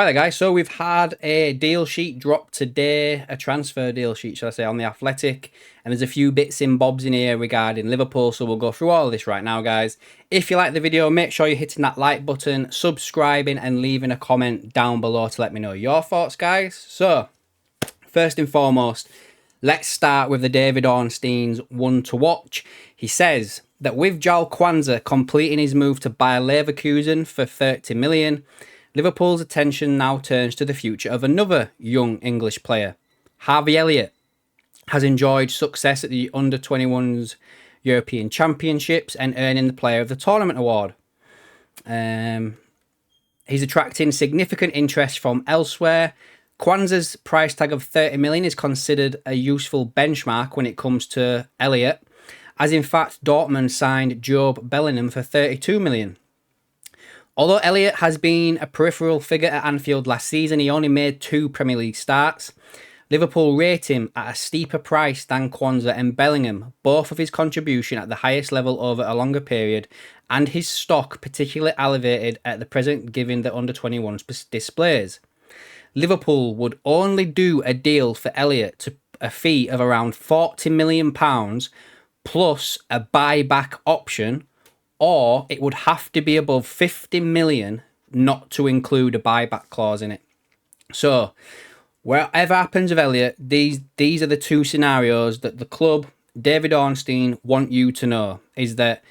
Right there, guys. So we've had a deal sheet drop today, a transfer deal sheet, shall I say, on the Athletic. And there's a few bits and bobs in here regarding Liverpool. So we'll go through all of this right now, guys. If you like the video, make sure you're hitting that like button, subscribing, and leaving a comment down below to let me know your thoughts, guys. So, first and foremost, let's start with the David Ornstein's one to watch. He says that with Joel Kwanzaa completing his move to Bayer Leverkusen for 30 million, Liverpool's attention now turns to the future of another young English player. Harvey Elliott has enjoyed success at the under-21s European Championships and earning the Player of the Tournament award. He's attracting significant interest from elsewhere. Kwanzaa's price tag of 30 million is considered a useful benchmark when it comes to Elliott, as in fact Dortmund signed Job Bellingham for 32 million. Although Elliott has been a peripheral figure at Anfield last season, he only made 2 Premier League starts. Liverpool rate him at a steeper price than Kwanzaa and Bellingham, both of his contribution at the highest level over a longer period, and his stock particularly elevated at the present given the under-21s displays. Liverpool would only do a deal for Elliott to a fee of around £40 million plus a buyback option, or it would have to be above 50 million not to include a buyback clause in it. So, whatever happens with Elliott, these are the two scenarios that the club, David Ornstein, want you to know, is that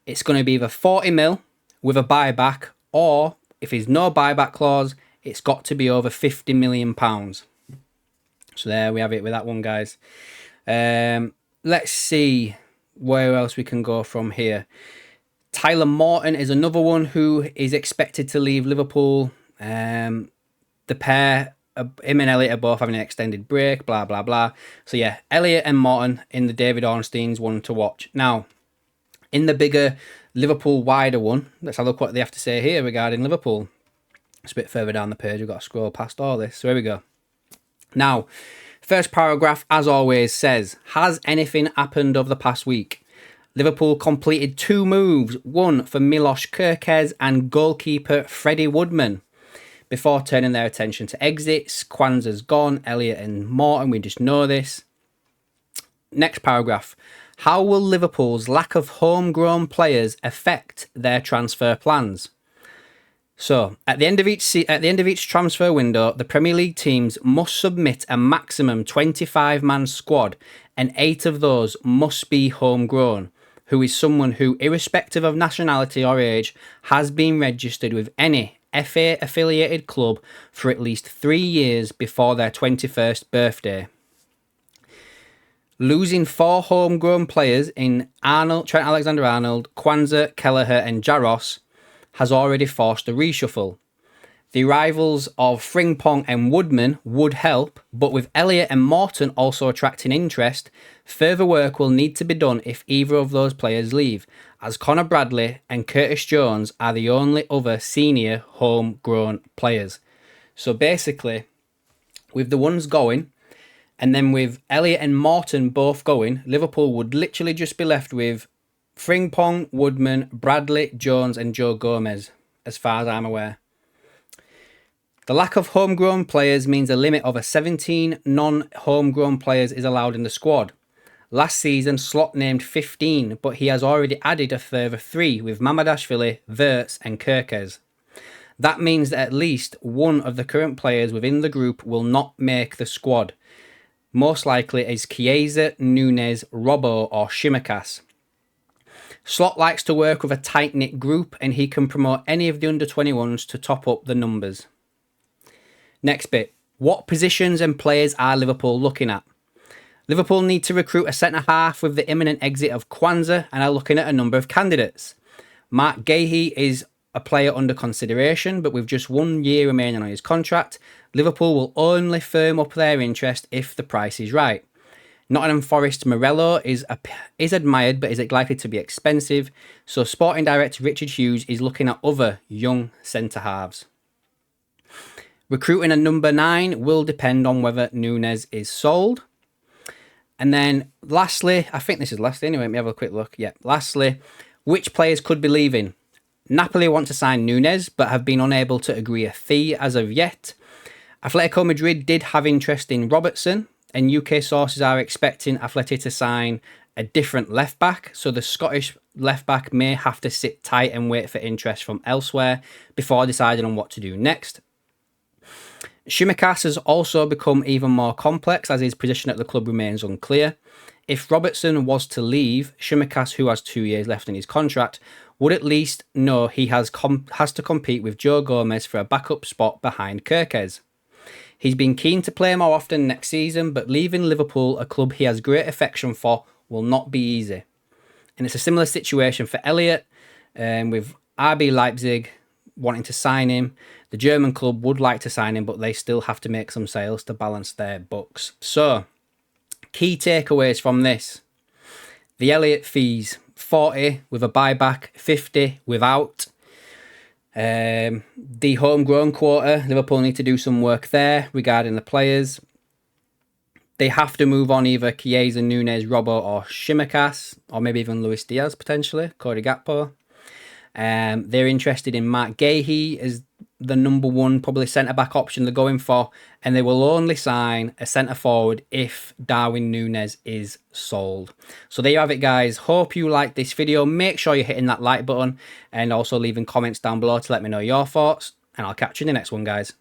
it's going to be either 40 mil with a buyback, or if there's no buyback clause, it's got to be over 50 million pounds. So there we have it with that one, guys. Let's see where else we can go from here. Tyler Morton is another one who is expected to leave Liverpool. The pair, him and Elliott, are both having an extended break, blah, blah, blah. So yeah, Elliott and Morton in the David Ornstein's one to watch. Now, in the bigger Liverpool wider one, let's have a look what they have to say here regarding Liverpool. It's a bit further down the page. We've got to scroll past all this. So here we go. Now, first paragraph, as always, says, has anything happened over the past week? Liverpool completed 2 moves, one for Milos Kerkez and goalkeeper Freddie Woodman, before turning their attention to exits. Kwanzaa's gone, Elliott and Morton, we just know this. Next paragraph. How will Liverpool's lack of homegrown players affect their transfer plans? So, at the end of each transfer window, the Premier League teams must submit a maximum 25-man squad, and 8 of those must be homegrown, who is someone who, irrespective of nationality or age, has been registered with any FA-affiliated club for at least 3 years before their 21st birthday. Losing 4 homegrown players in Trent Alexander-Arnold, Kwanzaa, Kelleher and Jaros has already forced a reshuffle. The arrivals of Frimpong and Woodman would help, but with Elliott and Morton also attracting interest, further work will need to be done if either of those players leave, as Connor Bradley and Curtis Jones are the only other senior homegrown players. So basically, with the ones going, and then with Elliott and Morton both going, Liverpool would literally just be left with Frimpong, Woodman, Bradley, Jones and Joe Gomez, as far as I'm aware. The lack of homegrown players means a limit of 17 non-homegrown players is allowed in the squad. Last season, Slot named 15, but he has already added a further 3 with Mamadashvili, Wirtz and Kerkez. That means that at least one of the current players within the group will not make the squad. Most likely is Chiesa, Nunez, Robbo or Shimikas. Slot likes to work with a tight-knit group, and he can promote any of the under-21s to top up the numbers. Next bit. What positions and players are Liverpool looking at? Liverpool need to recruit a centre-half with the imminent exit of Kwanzaa and are looking at a number of candidates. Mark Gahey is a player under consideration, but with just 1 year remaining on his contract, Liverpool will only firm up their interest if the price is right. Nottingham Forest Morello is admired, but is likely to be expensive, so Sporting Director Richard Hughes is looking at other young centre-halves. Recruiting a number 9 will depend on whether Nunez is sold. And then lastly, I think this is lastly anyway, let me have a quick look. Yeah, lastly, which players could be leaving? Napoli want to sign Nunes, but have been unable to agree a fee as of yet. Atletico Madrid did have interest in Robertson, and UK sources are expecting Atleti to sign a different left-back, so the Scottish left-back may have to sit tight and wait for interest from elsewhere before deciding on what to do next. Tsimikas has also become even more complex as his position at the club remains unclear. If Robertson was to leave, Tsimikas, who has 2 years left in his contract, would at least know he has to compete with Joe Gomez for a backup spot behind Kirkez. He's been keen to play more often next season, but leaving Liverpool, a club he has great affection for, will not be easy. And it's a similar situation for Elliott, with RB Leipzig wanting to sign him. The German club would like to sign him, but they still have to make some sales to balance their books. So, key takeaways from this. The Elliott fees, 40 with a buyback, 50 without. The homegrown quota, Liverpool need to do some work there regarding the players. They have to move on either Chiesa, Nunes, Robbo or Tsimikas, or maybe even Luis Diaz potentially, Cody Gakpo. They're interested in Mark Gahey as the number one probably centre-back option they're going for, and they will only sign a centre-forward if Darwin Núñez is sold. So there you have it, guys. Hope you liked this video. Make sure you're hitting that like button and also leaving comments down below to let me know your thoughts, and I'll catch you in the next one, guys.